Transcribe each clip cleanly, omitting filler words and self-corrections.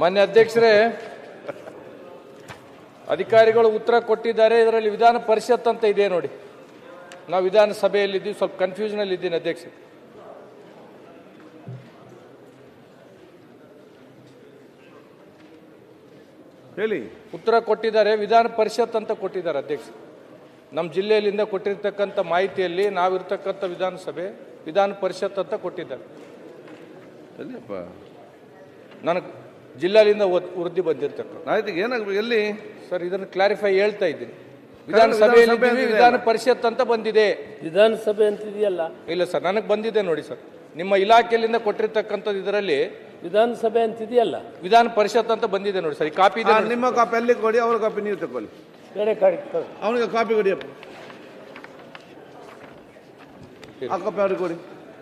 ಮಾನ್ಯ ಅಧ್ಯಕ್ಷರೇ, ಅಧಿಕಾರಿಗಳು ಉತ್ತರ ಕೊಟ್ಟಿದ್ದಾರೆ. ಇದರಲ್ಲಿ ವಿಧಾನ ಪರಿಷತ್ ಅಂತ ಇದೆ ನೋಡಿ. ನಾವು ವಿಧಾನಸಭೆಯಲ್ಲಿದ್ದೀವಿ, ಸ್ವಲ್ಪ ಕನ್ಫ್ಯೂಷನ್ ಅಲ್ಲಿ ಇದ್ದೀನಿ ಅಧ್ಯಕ್ಷ. ಹೇಳಿ. ಉತ್ತರ ಕೊಟ್ಟಿದ್ದಾರೆ, ವಿಧಾನ ಪರಿಷತ್ ಅಂತ ಕೊಟ್ಟಿದ್ದಾರೆ ಅಧ್ಯಕ್ಷ. ನಮ್ಮ ಜಿಲ್ಲೆಯಲ್ಲಿಂದ ಕೊಟ್ಟಿರ್ತಕ್ಕಂಥ ಮಾಹಿತಿಯಲ್ಲಿ ನಾವಿರ್ತಕ್ಕಂಥ ವಿಧಾನಸಭೆ ವಿಧಾನ ಪರಿಷತ್ ಅಂತ ಕೊಟ್ಟಿದ್ದಾರೆ. ನನಗೆ ಜಿಲ್ಲೆಯಿಂದ ವರದಿ ಬಂದಿರ್ತಕ್ಕಂಥ ಏನಾಗಬೇಕು ಎಲ್ಲಿ ಸರ್, ಇದನ್ನು ಕ್ಲಾರಿಫೈ ಹೇಳ್ತಾ ಇದ್ದೀನಿ. ವಿಧಾನಸಭೆಯಲ್ಲಿ ವಿಧಾನ ಪರಿಷತ್ ಅಂತ ಬಂದಿದೆ. ವಿಧಾನಸಭೆ ಅಂತಿದೆಯಲ್ಲ? ಇಲ್ಲ ಸರ್, ನನಗೆ ಬಂದಿದೆ ನೋಡಿ ಸರ್, ನಿಮ್ಮ ಇಲಾಖೆಯಲ್ಲಿಂದ ಕೊಟ್ಟಿರ್ತಕ್ಕಂಥದ್ದು. ಇದರಲ್ಲಿ ವಿಧಾನಸಭೆ ಅಂತಿದೆಯಲ್ಲ, ವಿಧಾನ ಪರಿಷತ್ ಅಂತ ಬಂದಿದೆ ನೋಡಿ ಸರ್. ಈ ಕಾಪಿ ಇದೆ. ನಿಮ್ಮ ಕಾಪಿ ಅಲ್ಲಿ ಕೊಡಿ, ಅವ್ರ ಕಾಪಿ ನೀವು ತಗೊಳ್ಳಿ. ಬೇರೆ ಕಾಡಿ ಅವನಿಗೆ ಕಾಪಿ ಕೊಡಿಯಪ್ಪ. ಆ ಕಾಪಿ ಅವ್ರಿಗೆ ಕೊಡಿ,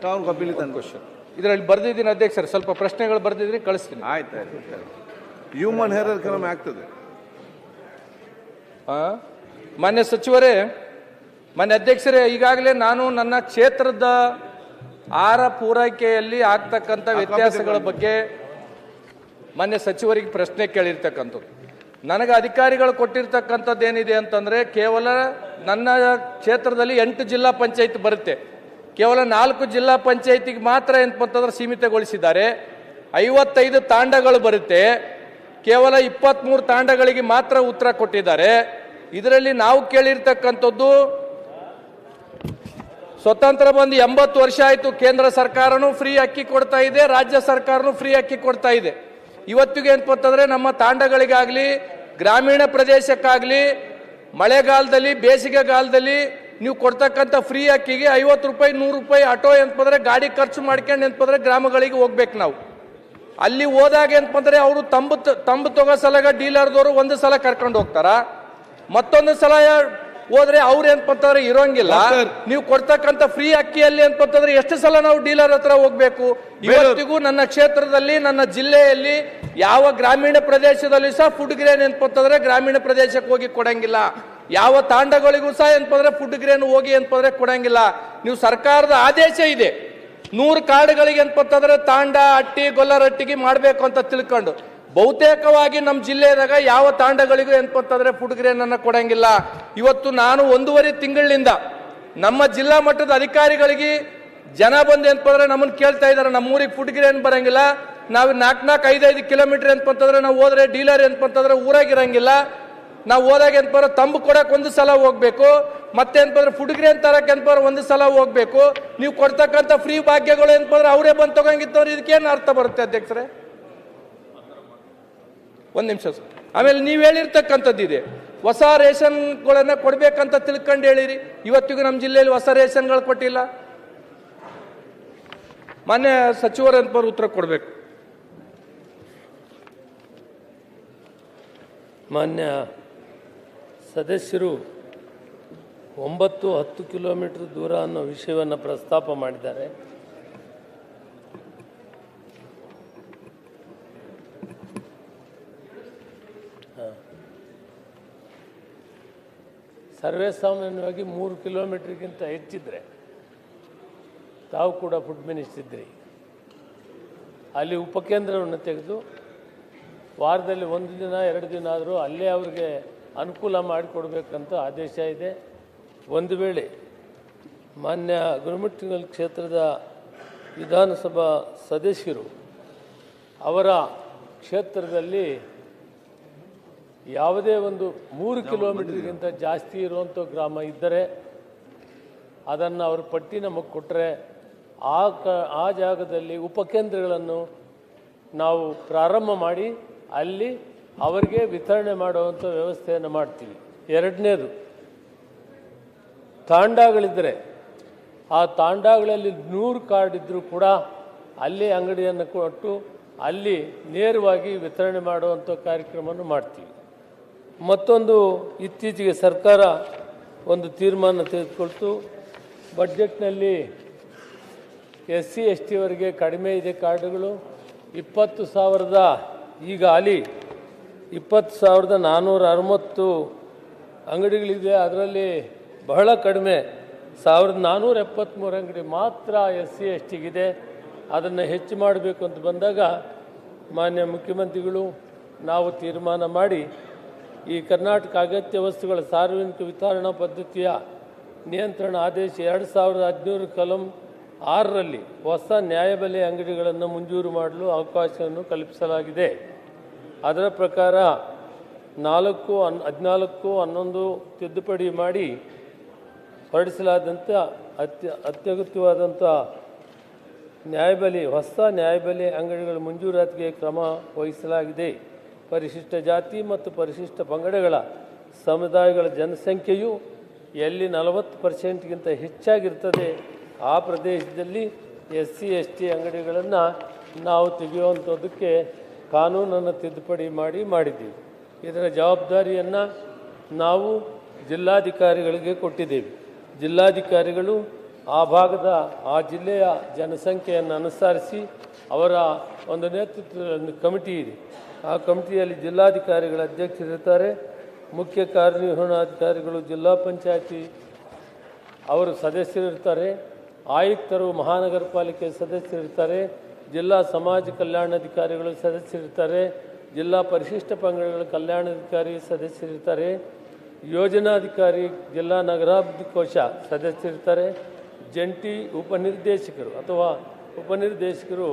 ಅವ್ನ ಕಾಪಿಲಿ ತಂದು. ಕ್ವಶನ್ ಇದರಲ್ಲಿ ಬರ್ದಿದ್ದೀನಿ ಅಧ್ಯಕ್ಷರು, ಸ್ವಲ್ಪ ಪ್ರಶ್ನೆಗಳು ಬರ್ದಿದ್ದೀನಿ, ಕಳಿಸ್ತೀನಿ. ಆಯ್ತು. ಹ್ಯೂಮನ್ ಹೇರರ್ ಕೆಲವೊಮ್ಮೆ ಆಗ್ತದೆ. ಮಾನ್ಯ ಸಚಿವರೇ, ಮಾನ್ಯ ಅಧ್ಯಕ್ಷರೇ, ಈಗಾಗಲೇ ನಾನು ನನ್ನ ಕ್ಷೇತ್ರದ ಆಹಾರ ಪೂರೈಕೆಯಲ್ಲಿ ಆಗ್ತಕ್ಕಂಥ ವ್ಯತ್ಯಾಸಗಳ ಬಗ್ಗೆ ಮಾನ್ಯ ಸಚಿವರಿಗೆ ಪ್ರಶ್ನೆ ಕೇಳಿರ್ತಕ್ಕಂಥದ್ದು. ನನಗೆ ಅಧಿಕಾರಿಗಳು ಕೊಟ್ಟಿರ್ತಕ್ಕಂಥದ್ದು ಏನಿದೆ ಅಂತಂದರೆ, ಕೇವಲ ನನ್ನ ಕ್ಷೇತ್ರದಲ್ಲಿ 8 ಜಿಲ್ಲಾ ಪಂಚಾಯತ್ ಬರುತ್ತೆ. ಕೇವಲ 4 ಜಿಲ್ಲಾ ಪಂಚಾಯತಿಗೆ ಮಾತ್ರ ಏನಂತಂದ್ರೆ ಸೀಮಿತಗೊಳಿಸಿದ್ದಾರೆ. 55 ತಾಂಡಗಳು ಬರುತ್ತೆ, ಕೇವಲ 23 ತಾಂಡಗಳಿಗೆ ಮಾತ್ರ ಉತ್ತರ ಕೊಟ್ಟಿದ್ದಾರೆ. ಇದರಲ್ಲಿ ನಾವು ಕೇಳಿರ್ತಕ್ಕಂಥದ್ದು, ಸ್ವತಂತ್ರ ಬಂದು 80 ವರ್ಷ ಆಯಿತು, ಕೇಂದ್ರ ಸರ್ಕಾರನೂ ಫ್ರೀ ಅಕ್ಕಿ ಕೊಡ್ತಾ ಇದೆ, ರಾಜ್ಯ ಸರ್ಕಾರನೂ ಫ್ರೀ ಅಕ್ಕಿ ಕೊಡ್ತಾ ಇದೆ. ಇವತ್ತಿಗೆ ಏನಂತಂದ್ರೆ ನಮ್ಮ ತಾಂಡಗಳಿಗಾಗಲಿ ಗ್ರಾಮೀಣ ಪ್ರದೇಶಕ್ಕಾಗಲಿ ಮಳೆಗಾಲದಲ್ಲಿ ಬೇಸಿಗೆಗಾಲದಲ್ಲಿ ನೀವು ಕೊಡ್ತಕ್ಕಂಥ ಫ್ರೀ ಅಕ್ಕಿಗೆ 50 ರೂಪಾಯಿ 100 ರೂಪಾಯಿ ಆಟೋ ಏನಂತಂದ್ರೆ ಗಾಡಿ ಖರ್ಚು ಮಾಡ್ಕೊಂಡು ಏನಂತಂದ್ರೆ ಗ್ರಾಮಗಳಿಗೆ ಹೋಗ್ಬೇಕು. ನಾವು ಅಲ್ಲಿ ಹೋದಾಗ ಏನಂತಂದ್ರೆ ಅವರು ತಂಬು ತಗೋ ಸಲಗ ಡೀಲರ್ದವರು ಒಂದು ಸಲ ಕರ್ಕೊಂಡು ಹೋಗ್ತಾರ, ಮತ್ತೊಂದು ಸಲ ಹೋದ್ರೆ ಅವ್ರು ಏನಂತಂದ್ರೆ ಇರೋಂಗಿಲ್ಲ. ನೀವು ಕೊಡ್ತಕ್ಕಂಥ ಫ್ರೀ ಅಕ್ಕಿಯಲ್ಲಿ ಏನಂತಂದ್ರೆ ಎಷ್ಟು ಸಲ ನಾವು ಡೀಲರ್ ಹತ್ರ ಹೋಗ್ಬೇಕು? ಇವತ್ತಿಗೂ ನನ್ನ ಕ್ಷೇತ್ರದಲ್ಲಿ ನನ್ನ ಜಿಲ್ಲೆಯಲ್ಲಿ ಯಾವ ಗ್ರಾಮೀಣ ಪ್ರದೇಶದಲ್ಲಿ ಸಹ ಫುಡ್ ಗ್ರೇನ್ ಏನಂತಂದ್ರೆ ಗ್ರಾಮೀಣ ಪ್ರದೇಶಕ್ಕೆ ಹೋಗಿ ಕೊಡಂಗಿಲ್ಲ. ಯಾವ ತಾಂಡಗಳಿಗೂ ಸಹ ಏನಂತಂದ್ರೆ ಫುಡ್ ಗ್ರೇನ್ ಹೋಗಿ ಏನಂತಂದ್ರೆ ಕೊಡಂಗಿಲ್ಲ. ನೀವು ಸರ್ಕಾರದ ಆದೇಶ ಇದೆ 100 ಕಾರ್ಡ್ಗಳಿಗೆ ಏನಂತಂದ್ರೆ ತಾಂಡ ಅಟ್ಟಿ ಗೊಲ್ಲರಟ್ಟಿಗೆ ಮಾಡಬೇಕು ಅಂತ ತಿಳ್ಕೊಂಡು, ಬಹುತೇಕವಾಗಿ ನಮ್ಮ ಜಿಲ್ಲೆಯಾಗ ಯಾವ ತಾಂಡಗಳಿಗೂ ಏನಂತಂದ್ರೆ ಫುಡ್ ಗ್ರೇನ್ ಅನ್ನ ಕೊಡಂಗಿಲ್ಲ. ಇವತ್ತು ನಾನು 1.5 ತಿಂಗಳಿನಿಂದ ನಮ್ಮ ಜಿಲ್ಲಾ ಮಟ್ಟದ ಅಧಿಕಾರಿಗಳಿಗೆ ಜನ ಬಂದು ಏನಂತಂದ್ರೆ ನಮ್ಮನ್ನು ಕೇಳ್ತಾ ಇದ್ದಾರೆ, ನಮ್ಮೂರಿಗೆ ಫುಡ್ ಗ್ರೇನ್ ಬರಂಗಿಲ್ಲ, ನಾವು 4-5 ಕಿಲೋಮೀಟರ್ ಏನಂತಂದ್ರೆ ನಾವು ಹೋದ್ರೆ ಡೀಲರ್ ಏನಂತಂದ್ರೆ ಊರಾಗಿರಂಗಿಲ್ಲ, ನಾವು ಹೋದಾಗ ಏನಂತಾರೆ ತಂಬು ಕೊಡಕ್ಕೆ ಒಂದು ಸಲ ಹೋಗ್ಬೇಕು, ಮತ್ತೆ ಏನಂದ್ರೆ ಫುಡ್ ಗ್ರೇನ್ ತರಕ್ಕೆ ಏನಂತಾರೆ ಒಂದು ಸಲ ಹೋಗ್ಬೇಕು. ನೀವು ಕೊಡ್ತಕ್ಕಂಥ ಫ್ರೀ ಭಾಗ್ಯಗಳು ಏನಂದ್ರೆ ಅವರೇ ಬಂದು ತಗೊಂಗಿತ್ತವ್ರು, ಇದಕ್ಕೇನು ಅರ್ಥ ಬರುತ್ತೆ ಅಧ್ಯಕ್ಷರೇ? ಒಂದು ನಿಮಿಷ ಸರ್. ಆಮೇಲೆ ನೀವು ಹೇಳಿರ್ತಕ್ಕಂಥದ್ದು ಇದೆ, ಹೊಸ ರೇಷನ್ಗಳನ್ನ ಕೊಡ್ಬೇಕಂತ ತಿಳ್ಕೊಂಡು ಹೇಳಿರಿ. ಇವತ್ತಿಗೂ ನಮ್ಮ ಜಿಲ್ಲೆಯಲ್ಲಿ ಹೊಸ ರೇಷನ್ಗಳು ಕೊಟ್ಟಿಲ್ಲ. ಮಾನ್ಯ ಸಚಿವರು ಏನಂತಾರೆ ಉತ್ತರ ಕೊಡಬೇಕು. ಮಾನ್ಯ ಸದಸ್ಯರು 9-10 ಕಿಲೋಮೀಟರ್ ದೂರ ಅನ್ನೋ ವಿಷಯವನ್ನು ಪ್ರಸ್ತಾಪ ಮಾಡಿದ್ದಾರೆ. ಸರ್ವೇ ಸಾಮಾನ್ಯವಾಗಿ 3 ಕಿಲೋಮೀಟರ್ಗಿಂತ ಹೆಚ್ಚಿದ್ರೆ ತಾವು ಕೂಡ ಫುಡ್ ಮಿನಿಸ್ಟರ್ ಇದ್ರಿ, ಅಲ್ಲಿ ಉಪಕೇಂದ್ರವನ್ನು ತೆಗೆದು ವಾರದಲ್ಲಿ 1 ದಿನ 2 ದಿನ ಆದರೂ ಅಲ್ಲೇ ಅವ್ರಿಗೆ ಅನುಕೂಲ ಮಾಡಿಕೊಡ್ಬೇಕಂತ ಆದೇಶ ಇದೆ. ಒಂದು ವೇಳೆ ಮಾನ್ಯ ಗುರುಮಿಟ್ಟಿಂಗಲ್ ಕ್ಷೇತ್ರದ ವಿಧಾನಸಭಾ ಸದಸ್ಯರು ಅವರ ಕ್ಷೇತ್ರದಲ್ಲಿ ಯಾವುದೇ ಒಂದು 3 ಕಿಲೋಮೀಟರ್ಗಿಂತ ಜಾಸ್ತಿ ಇರುವಂಥ ಗ್ರಾಮ ಇದ್ದರೆ ಅದನ್ನು ಅವ್ರ ಪಟ್ಟಿ ನಮಗೆ ಕೊಟ್ಟರೆ ಆ ಜಾಗದಲ್ಲಿ ಉಪಕೇಂದ್ರಗಳನ್ನು ನಾವು ಪ್ರಾರಂಭ ಮಾಡಿ ಅಲ್ಲಿ ಅವರಿಗೆ ವಿತರಣೆ ಮಾಡುವಂಥ ವ್ಯವಸ್ಥೆಯನ್ನು ಮಾಡ್ತೀವಿ. ಎರಡನೇದು, ತಾಂಡಗಳಿದ್ದರೆ ಆ ತಾಂಡಗಳಲ್ಲಿ 100 ಕಾರ್ಡ್ ಇದ್ದರೂ ಕೂಡ ಅಲ್ಲಿ ಅಂಗಡಿಯನ್ನು ಕೊಟ್ಟು ಅಲ್ಲಿ ನೇರವಾಗಿ ವಿತರಣೆ ಮಾಡುವಂಥ ಕಾರ್ಯಕ್ರಮವನ್ನು ಮಾಡ್ತೀವಿ. ಮತ್ತೊಂದು, ಇತ್ತೀಚೆಗೆ ಸರ್ಕಾರ ಒಂದು ತೀರ್ಮಾನ ತೆಗೆದುಕೊಳ್ತು, ಬಡ್ಜೆಟ್ನಲ್ಲಿ SC ST ಅವರಿಗೆ ಕಡಿಮೆ ಇದೆ ಕಾರ್ಡುಗಳು, 20,000 ಈಗ ಅಲ್ಲಿ 20,460 ಅಂಗಡಿಗಳಿದೆ. ಅದರಲ್ಲಿ ಬಹಳ ಕಡಿಮೆ 1,473 ಅಂಗಡಿ ಮಾತ್ರ SC STಗಿದೆ. ಅದನ್ನು ಹೆಚ್ಚು ಮಾಡಬೇಕು ಅಂತ ಬಂದಾಗ ಮಾನ್ಯ ಮುಖ್ಯಮಂತ್ರಿಗಳು ನಾವು ತೀರ್ಮಾನ ಮಾಡಿ ಈ ಕರ್ನಾಟಕ ಅಗತ್ಯ ವಸ್ತುಗಳ ಸಾರ್ವಜನಿಕ ವಿತರಣಾ ಪದ್ಧತಿಯ ನಿಯಂತ್ರಣ ಆದೇಶ 2013 ಕಲಂ 6ರಲ್ಲಿ ಹೊಸ ನ್ಯಾಯಬೆಲೆ ಅಂಗಡಿಗಳನ್ನು ಮಂಜೂರು ಮಾಡಲು ಅವಕಾಶವನ್ನು ಕಲ್ಪಿಸಲಾಗಿದೆ. ಅದರ ಪ್ರಕಾರ 14/11 ತಿದ್ದುಪಡಿ ಮಾಡಿ ಹೊರಡಿಸಲಾದಂಥ ಅತ್ಯಗತ್ಯವಾದಂಥ ಹೊಸ ನ್ಯಾಯಬೆಲೆ ಅಂಗಡಿಗಳ ಮಂಜೂರಾತಿಗೆ ಕ್ರಮ ವಹಿಸಲಾಗಿದೆ. ಪರಿಶಿಷ್ಟ ಜಾತಿ ಮತ್ತು ಪರಿಶಿಷ್ಟ ಪಂಗಡಗಳ ಸಮುದಾಯಗಳ ಜನಸಂಖ್ಯೆಯು ಎಲ್ಲಿ 40%ಗಿಂತ ಹೆಚ್ಚಾಗಿರ್ತದೆ ಆ ಪ್ರದೇಶದಲ್ಲಿ SC ST ಅಂಗಡಿಗಳನ್ನು ನಾವು ತೆಗೆಯುವಂಥದ್ದಕ್ಕೆ ಕಾನೂನನ್ನು ತಿದ್ದುಪಡಿ ಮಾಡಿದ್ದೀವಿ. ಇದರ ಜವಾಬ್ದಾರಿಯನ್ನು ನಾವು ಜಿಲ್ಲಾಧಿಕಾರಿಗಳಿಗೆ ಕೊಟ್ಟಿದ್ದೇವೆ. ಜಿಲ್ಲಾಧಿಕಾರಿಗಳು ಆ ಭಾಗದ ಆ ಜಿಲ್ಲೆಯ ಜನಸಂಖ್ಯೆಯನ್ನು ಅನುಸರಿಸಿ ಅವರ ಒಂದು ನೇತೃತ್ವದ ಕಮಿಟಿ ಇದೆ. ಆ ಕಮಿಟಿಯಲ್ಲಿ ಜಿಲ್ಲಾಧಿಕಾರಿಗಳ ಅಧ್ಯಕ್ಷರಿರ್ತಾರೆ, ಮುಖ್ಯ ಕಾರ್ಯನಿರ್ವಹಣಾಧಿಕಾರಿಗಳು, ಜಿಲ್ಲಾ ಪಂಚಾಯತಿ ಅವರು ಸದಸ್ಯರಿರ್ತಾರೆ, ಆಯುಕ್ತರು, ಮಹಾನಗರ ಪಾಲಿಕೆ ಸದಸ್ಯರಿರ್ತಾರೆ, ಜಿಲ್ಲಾ ಸಮಾಜ ಕಲ್ಯಾಣಾಧಿಕಾರಿಗಳು ಸದಸ್ಯರಿರ್ತಾರೆ, ಜಿಲ್ಲಾ ಪರಿಶಿಷ್ಟ ಪಂಗಡಗಳ ಕಲ್ಯಾಣಾಧಿಕಾರಿ ಸದಸ್ಯರಿರ್ತಾರೆ, ಯೋಜನಾಧಿಕಾರಿ, ಜಿಲ್ಲಾ ನಗರಾಭಿವೃದ್ಧಿ ಕೋಶ ಸದಸ್ಯರಿರ್ತಾರೆ, ಜಂಟಿ ಉಪನಿರ್ದೇಶಕರು ಅಥವಾ ಉಪನಿರ್ದೇಶಕರು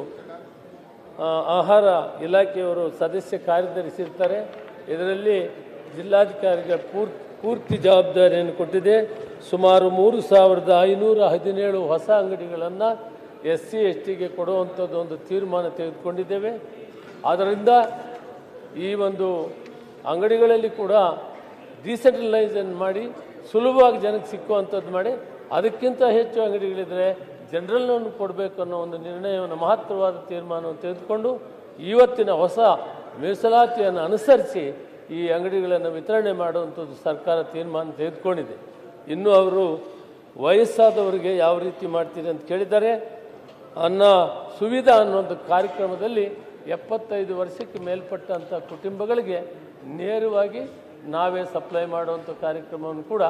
ಆಹಾರ ಇಲಾಖೆಯವರು ಸದಸ್ಯ ಕಾರ್ಯದರ್ಶಿ ಇರ್ತಾರೆ. ಇದರಲ್ಲಿ ಜಿಲ್ಲಾಧಿಕಾರಿಗೆ ಪೂರ್ತಿ ಜವಾಬ್ದಾರಿಯನ್ನು ಕೊಟ್ಟಿದೆ. ಸುಮಾರು 3517 ಹೊಸ ಅಂಗಡಿಗಳನ್ನು SC STಗೆ ಕೊಡುವಂಥದ್ದು ಒಂದು ತೀರ್ಮಾನ ತೆಗೆದುಕೊಂಡಿದ್ದೇವೆ. ಆದ್ದರಿಂದ ಈ ಒಂದು ಅಂಗಡಿಗಳಲ್ಲಿ ಕೂಡ ಡಿಸೆಂಟ್ರಲೈಸನ್ ಮಾಡಿ ಸುಲಭವಾಗಿ ಜನಕ್ಕೆ ಸಿಕ್ಕುವಂಥದ್ದು ಮಾಡಿ, ಅದಕ್ಕಿಂತ ಹೆಚ್ಚು ಅಂಗಡಿಗಳಿದ್ದರೆ ಜನರಲ್ ಲೋನ್ ಕೊಡಬೇಕು ಅನ್ನೋ ಒಂದು ನಿರ್ಣಯವನ್ನು, ಮಹತ್ತರವಾದ ತೀರ್ಮಾನವನ್ನು ತೆಗೆದುಕೊಂಡು ಇವತ್ತಿನ ಹೊಸ ಮೀಸಲಾತಿಯನ್ನು ಅನುಸರಿಸಿ ಈ ಅಂಗಡಿಗಳನ್ನು ವಿತರಣೆ ಮಾಡುವಂಥದ್ದು ಸರ್ಕಾರ ತೀರ್ಮಾನ ತೆಗೆದುಕೊಂಡಿದೆ. ಇನ್ನು ಅವರು ವಯಸ್ಸಾದವರಿಗೆ ಯಾವ ರೀತಿ ಮಾಡ್ತೀರಿ ಅಂತ ಕೇಳಿದ್ದಾರೆ. ಸುವಿಧಾ ಅನ್ನೋಂಥ ಕಾರ್ಯಕ್ರಮದಲ್ಲಿ 75 ವರ್ಷಕ್ಕೆ ಮೇಲ್ಪಟ್ಟಂಥ ಕುಟುಂಬಗಳಿಗೆ ನೇರವಾಗಿ ನಾವೇ ಸಪ್ಲೈ ಮಾಡುವಂಥ ಕಾರ್ಯಕ್ರಮವನ್ನು ಕೂಡ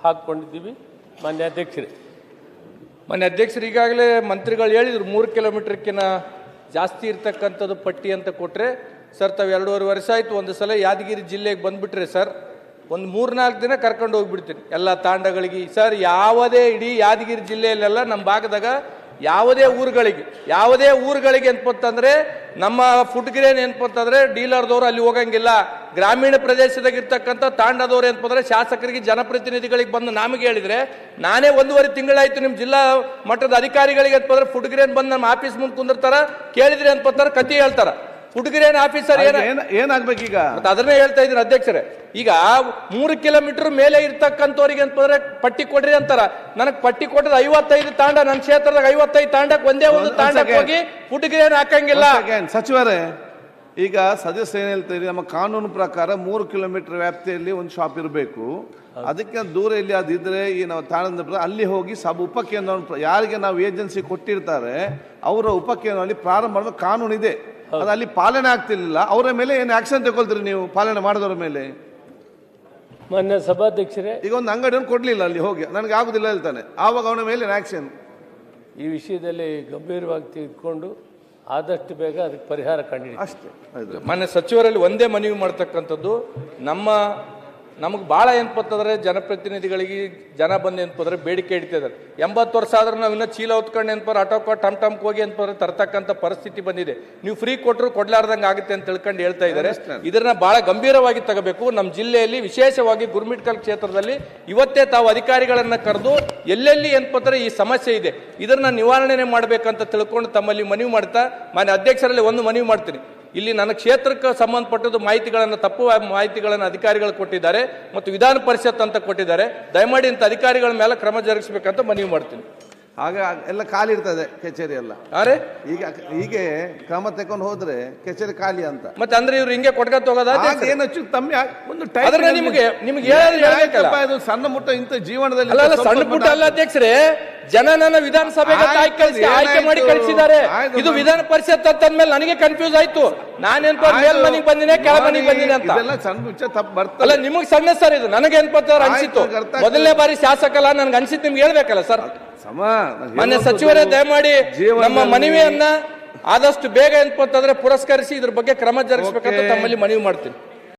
ಹಾಕ್ಕೊಂಡಿದ್ದೀವಿ. ಮಾನ್ಯ ಅಧ್ಯಕ್ಷರು ಈಗಾಗಲೇ ಮಂತ್ರಿಗಳು ಹೇಳಿದ್ರು 3 ಕಿಲೋಮೀಟರ್ಕಿಂತ ಜಾಸ್ತಿ ಇರ್ತಕ್ಕಂಥದ್ದು ಪಟ್ಟಿ ಅಂತ ಕೊಟ್ಟರೆ ಸರ್, ತಾವು 2.5 ವರ್ಷ ಆಯಿತು. ಒಂದು ಸಲ ಯಾದಗಿರಿ ಜಿಲ್ಲೆಗೆ ಬಂದುಬಿಟ್ರೆ ಸರ್, ಒಂದು 3-4 ದಿನ ಕರ್ಕೊಂಡು ಹೋಗ್ಬಿಡ್ತೀನಿ ಎಲ್ಲ ತಾಂಡಗಳಿಗೆ. ಸರ್, ಯಾವುದೇ ಇಡೀ ಯಾದಗಿರಿ ಜಿಲ್ಲೆಯಲ್ಲೆಲ್ಲ ನಮ್ಮ ಭಾಗದಾಗ ಯಾವುದೇ ಊರುಗಳಿಗೆ ಅಂತಂದ್ರೆ ನಮ್ಮ ಫುಡ್ ಗ್ರೇನ್ ಏನಪ್ಪಂತಂದ್ರೆ ಡೀಲರ್ದವ್ರು ಅಲ್ಲಿ ಹೋಗಂಗಿಲ್ಲ. ಗ್ರಾಮೀಣ ಪ್ರದೇಶದಾಗ ಇರ್ತಕ್ಕಂಥ ತಾಂಡದವ್ರು ಏನಪ್ಪಂದ್ರೆ ಶಾಸಕರಿಗೆ, ಜನಪ್ರತಿನಿಧಿಗಳಿಗೆ ಬಂದು ನಮಗೆ ಹೇಳಿದ್ರೆ, ನಾನೇ 1.5 ತಿಂಗಳಾಯ್ತು ನಿಮ್ಮ ಜಿಲ್ಲಾ ಮಟ್ಟದ ಅಧಿಕಾರಿಗಳಿಗೆ ಅಂತಂದ್ರೆ ಫುಡ್ ಗ್ರೇನ್ ಬಂದು ನಮ್ಮ ಆಫೀಸ್ ಮುಂದೆ ಕುಂದಿರ್ತಾರ, ಕೇಳಿದ್ರೆ ಅಂತಂದ್ರೆ ಕತಿ ಹೇಳ್ತಾರ. ಫುಡ್ ಗ್ರೇನ್ ಆಫೀಸರ್ ಏನಾಗ್ಬೇಕು ಈಗ? ಅದನ್ನೇ ಹೇಳ್ತಾ ಇದ್ದೀನಿ ಅಧ್ಯಕ್ಷರೇ. ಈಗ 3 ಕಿಲೋಮೀಟರ್ ಮೇಲೆ ಇರ್ತಕ್ಕಂಥವ್ರಿಗೆ ಅಂತಂದ್ರೆ ಪಟ್ಟಿ ಕೊಡ್ರಿ ಅಂತಾರ. ನನಗೆ ಪಟ್ಟಿ ಕೊಟ್ಟದ 55 ತಾಂಡ, ನನ್ನ ಕ್ಷೇತ್ರದಾಗ 55 ತಾಂಡಕ್ಕೆ ಒಂದೇ ಒಂದು ತಾಂಡಕ್ಕೆ ಹೋಗಿ ಫುಡ್ ಗ್ರೇನ್ ಹಾಕಂಗಿಲ್ಲ. ಸಚಿವರೇ, ಈಗ ಸದಸ್ಯ ಏನ್ ಹೇಳ್ತಾ ಇದ್ದೀವಿ, ನಮ್ಮ ಕಾನೂನು ಪ್ರಕಾರ 3 ಕಿಲೋಮೀಟರ್ ವ್ಯಾಪ್ತಿಯಲ್ಲಿ ಒಂದು ಶಾಪ್ ಇರಬೇಕು. ಅದಕ್ಕೆ ದೂರ ಇಲ್ಲಿ ಅದಿದ್ರೆ ಈ ನಾವು ತಾಣದ ಅಲ್ಲಿ ಹೋಗಿ ಉಪಕೇಂದ್ರ ಯಾರಿಗೆ ನಾವು ಏಜೆನ್ಸಿ ಕೊಟ್ಟಿರ್ತಾರೆ ಅವರ ಉಪಕೇಂದ್ರದಲ್ಲಿ ಪ್ರಾರಂಭ ಮಾಡುವ ಕಾನೂನು ಇದೆ. ಅದು ಅಲ್ಲಿ ಪಾಲನೆ ಆಗ್ತಿರ್ಲಿಲ್ಲ. ಅವರ ಮೇಲೆ ಏನು ಆಕ್ಷನ್ ತಗೊಳ್ತೀರಿ ನೀವು ಪಾಲನೆ ಮಾಡಿದವರ ಮೇಲೆ? ಮಾನ್ಯ ಸಭಾಧ್ಯಕ್ಷರೇ, ಈಗ ಒಂದು ಅಂಗಡಿಯನ್ನು ಕೊಡ್ಲಿಲ್ಲ, ಅಲ್ಲಿ ಹೋಗಿ ನನಗೆ ಆಗುದಿಲ್ಲ ಹೇಳ್ತಾನೆ, ಆವಾಗ ಅವನ ಮೇಲೆ ಆಕ್ಷನ್. ಈ ವಿಷಯದಲ್ಲಿ ಗಂಭೀರವಾಗಿ ತೆಗೆದುಕೊಂಡು ಆದಷ್ಟು ಬೇಗ ಅದಕ್ಕೆ ಪರಿಹಾರ ಕಂಡಿದ್ದೀವಿ ಅಷ್ಟೇ. ಮಾನ್ಯ ಸಚಿವರಲ್ಲಿ ಒಂದೇ ಮನವಿ ಮಾಡ್ತಕ್ಕಂಥದ್ದು, ನಮಗೆ ಭಾಳ ಏನಪ್ಪಂತಂದ್ರೆ ಜನಪ್ರತಿನಿಧಿಗಳಿಗೆ ಜನ ಬಂದು ಏನಪ್ಪಂದ್ರೆ ಬೇಡಿಕೆ ಇಡ್ತಿದ್ದಾರೆ. 80 ವರ್ಷ ಆದ್ರೂ ನಾವು ಇನ್ನೂ ಚೀಲ ಹೊತ್ಕೊಂಡು ಏನಪ್ಪಾರ ಆಟೋಕ ಟಮ್ಗೆ ಹೋಗಿ ಏನಪ್ಪಾರ ತರ್ತಕ್ಕಂಥ ಪರಿಸ್ಥಿತಿ ಬಂದಿದೆ. ನೀವು ಫ್ರೀ ಕೊಟ್ಟರು ಕೊಡ್ಲಾರ್ದಂಗೆ ಆಗುತ್ತೆ ಅಂತ ತಿಳ್ಕೊಂಡು ಹೇಳ್ತಾ ಇದ್ದಾರೆ. ಇದನ್ನ ಬಹಳ ಗಂಭೀರವಾಗಿ ತಗೋಬೇಕು. ನಮ್ಮ ಜಿಲ್ಲೆಯಲ್ಲಿ ವಿಶೇಷವಾಗಿ ಗುರುಮಿಟ್ಕಲ್ ಕ್ಷೇತ್ರದಲ್ಲಿ ಇವತ್ತೇ ತಾವು ಅಧಿಕಾರಿಗಳನ್ನ ಕರೆದು ಎಲ್ಲೆಲ್ಲಿ ಏನಪ್ಪಂದ್ರೆ ಈ ಸಮಸ್ಯೆ ಇದೆ ಇದನ್ನ ನಿವಾರಣೆ ಮಾಡಬೇಕಂತ ತಿಳ್ಕೊಂಡು ತಮ್ಮಲ್ಲಿ ಮನವಿ ಮಾಡ್ತಾ, ಮಾನ್ಯ ಅಧ್ಯಕ್ಷರಲ್ಲಿ ಒಂದು ಮನವಿ ಮಾಡ್ತೀನಿ. ಇಲ್ಲಿ ನನ್ನ ಕ್ಷೇತ್ರಕ್ಕೆ ಸಂಬಂಧಪಟ್ಟದ್ದು ತಪ್ಪು ಮಾಹಿತಿಗಳನ್ನು ಅಧಿಕಾರಿಗಳು ಕೊಟ್ಟಿದ್ದಾರೆ ಮತ್ತು ವಿಧಾನ ಪರಿಷತ್ ಅಂತ ಕೊಟ್ಟಿದ್ದಾರೆ. ದಯಮಾಡಿ ಇಂಥ ಅಧಿಕಾರಿಗಳ ಮೇಲೆ ಕ್ರಮ ಜರುಗಿಸಬೇಕಂತ ಮನವಿ ಮಾಡ್ತೀನಿ. ಆಗ ಎಲ್ಲ ಖಾಲಿ ಇರ್ತದೆ ಕಚೇರಿ ಎಲ್ಲ. ಈಗ ಹೀಗೆ ಕ್ರಮ ತಗೊಂಡು ಹೋದ್ರೆ ಕಚೇರಿ ಖಾಲಿ ಅಂತ. ಮತ್ತೆ ಅಂದ್ರೆ ಇವ್ರು ಹಿಂಗೆ ಕೊಟ್ಕೊಂತ ಹೋಗೋದ? ಒಂದು ಸಣ್ಣ ಮುಟ್ಟ ಇಂಥ ಜೀವನದಲ್ಲಿ ಸಣ್ಣ ಪುಟ್ಟ ಅಲ್ಲ ಅಧ್ಯಕ್ಷರೇ, ಜನ ನನ್ನ ವಿಧಾನಸಭೆಗೆ ಆಯ್ಕೆ ಮಾಡಿ ಕಳಿಸಿದ್ದಾರೆ. ಇದು ವಿಧಾನ ಪರಿಷತ್ ಅಂತಂದ್ಮೇಲೆ ನನಗೆ ಕನ್ಫ್ಯೂಸ್ ಆಯ್ತು. ನಾನೇನ್ ಮೇಲ್ ಮನೆಗೆ ಬಂದಿನಿ ಕೆಳ ಮನೆಗೆ ಬಂದಿನಿ ಅಂತ. ಅಲ್ಲ, ನಿಮಗೆ ಸಣ್ಣ ಸರ್, ಇದು ನನಗೆ ಏನ್ಪತ್ತಾರ ಅನ್ಸಿತ್ತು. ಮೊದಲನೇ ಬಾರಿ ಶಾಸಕಲ್ಲ, ನನ್ಗೆ ಅನ್ಸಿತ್ತು. ನಿಮ್ಗೆ ಹೇಳ್ಬೇಕಲ್ಲ ಸರ್. ಮಾನ್ಯ ಸಚಿವರೇ, ದಯಮಾಡಿ ನಮ್ಮ ಮನವಿಯನ್ನ ಆದಷ್ಟು ಬೇಗ ಅಂತಂದ್ರೆ ಪುರಸ್ಕರಿಸಿ ಇದ್ರ ಬಗ್ಗೆ ಕ್ರಮ ಜರುಗಿಸಬೇಕಂತ ತಮ್ಮಲ್ಲಿ ಮನವಿ ಮಾಡ್ತೀನಿ.